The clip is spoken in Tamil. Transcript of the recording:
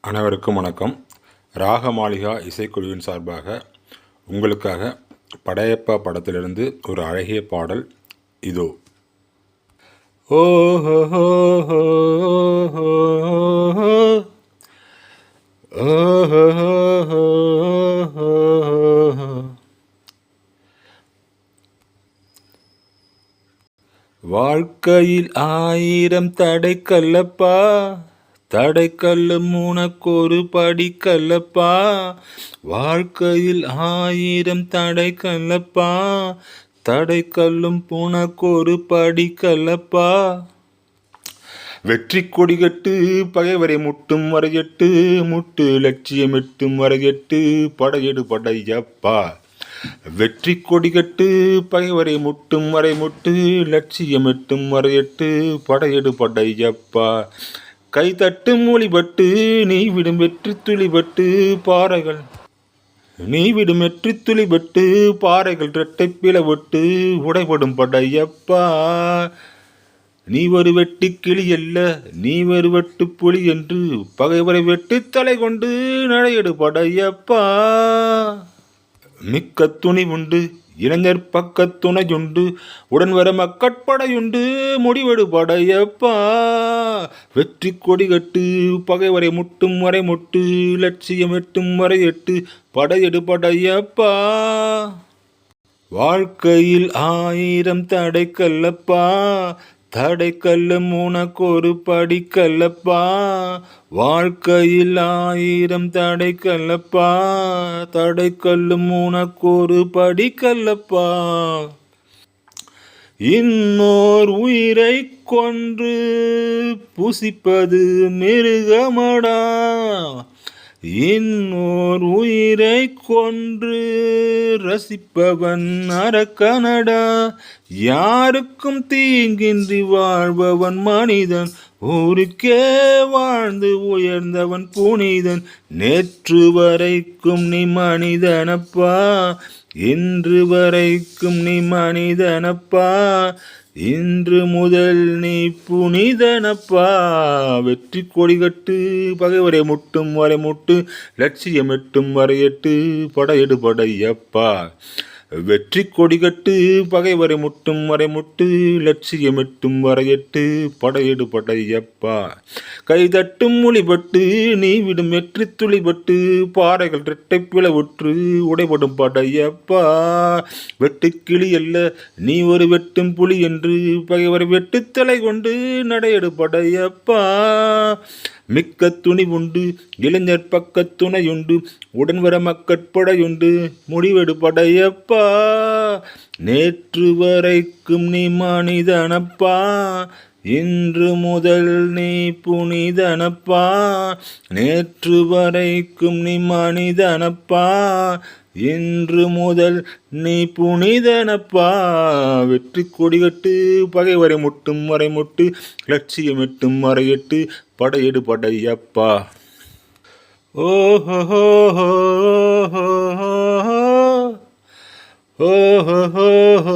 அனைவருக்கும் வணக்கம். ராகமாளிகா இசைக்குழுவின் சார்பாக உங்களுக்காக படையப்பா படத்திலிருந்து ஒரு அழகிய பாடல் இதோ. வாழ்க்கையில் 1000 தடை கல்லப்பா, தடை கல்லும் உனக்கொரு படி கல்லப்பா. வாழ்க்கையில் 1000 தடை கல்லப்பா, தடை கல்லும் உனக்கொரு படி கல்லப்பா. வெற்றி கொடி கட்டு பகைவரை முட்டும் வரையட்டு, முட்டு லட்சியம் எட்டும் வரையட்டு, படையெடு படையப்பா. வெற்றி கொடி கட்டு பகைவரை முட்டும் வரை முட்டு, லட்சியம் எட்டும் வரையட்டு, படையெடு படையப்பா. கை தட்டும் மொழிபட்டு நீ விடும் வெற்றி துளிபட்டு பாறைகள், நீ விடும் வெற்றி துளிபட்டு பாறைகள் இரட்டை பிளவட்டு உடைபடும் படையப்பா. நீ ஒரு வெட்டி கிளி அல்ல, நீ ஒரு வெட்டு புலி என்று பகைவரை வெட்டி தலை கொண்டு நடையெடு படையப்பா. மிக்க துணி உண்டு, இளைஞர் பக்க துணையுண்டு, உடன் வர மக்கட்படையுண்டு, முடிவெடு படையப்பா. வெற்றி கொடி கட்டு பகைவரை முட்டும் வரை முட்டு, லட்சியம் எட்டும் வரை எட்டு, படையெடு படையப்பா. வாழ்க்கையில் 1000 தடை கல்லப்பா, தடை கல்லும் உனக்கொரு படி கல்லப்பா. வாழ்க்கையில் 1000 தடை கல்லப்பா, தடை கல்லும் உனக்கொரு படி கல்லப்பா. இன்னோர் உயிரை கொன்று புசிப்பது மிருகமடா, இன்னோர் உயிரை கொன்று ரசிப்பவன் அரக்கனடா. யாருக்கும் தீங்கின்றி வாழ்பவன் மனிதன், ஊருக்கே வாழ்ந்து உயர்ந்தவன் புனிதன். நேற்று வரைக்கும் நீ மனிதனப்பா, இன்று வரைக்கும் நீ மனிதனப்பா, இன்று முதல் நீ புனிதனப்பா. வெற்றி கொடி கட்டு பகைவரை முட்டும் வரை முட்டு, லட்சியம் எட்டும் வரை எட்டு, படையெடு படையப்பா. வெற்றி கொடி கட்டு பகைவரை முட்டும் வரை முட்டு, லட்சியம் எட்டும் வரை எட்டு, படையெடு படையப்பா. கை தட்டும் மொழிபட்டு நீ விடும் வெற்றி துளிபட்டு பாறைகள் இரட்டை பிளவுற்று உடைபடும் படையப்பா. வெட்டு கிளி அல்ல, நீ ஒரு வெட்டும் புலி என்று பகைவரை வெட்டு தலை கொண்டு நடையெடு படையப்பா. மிக்க துணி உண்டு, இளைஞர் பக்க துணையுண்டு, உடன் வர மக்கட்படையுண்டு, முடிவெடு படையப்பா. நேற்று வரைக்கும் நீ மனிதனப்பா, இன்று முதல் நீ புனிதனப்பா. நேற்று வரைக்கும் நீ மனிதனப்பா, இன்று முதல் நீ புனிதனப்பா. வெற்றி கொடி கட்டு பகைவரை முட்டும் வரை முட்டு, லட்சியம் எட்டும் வரை எட்டு, படையெடு படையப்பா. ஓஹோ ஓஹோ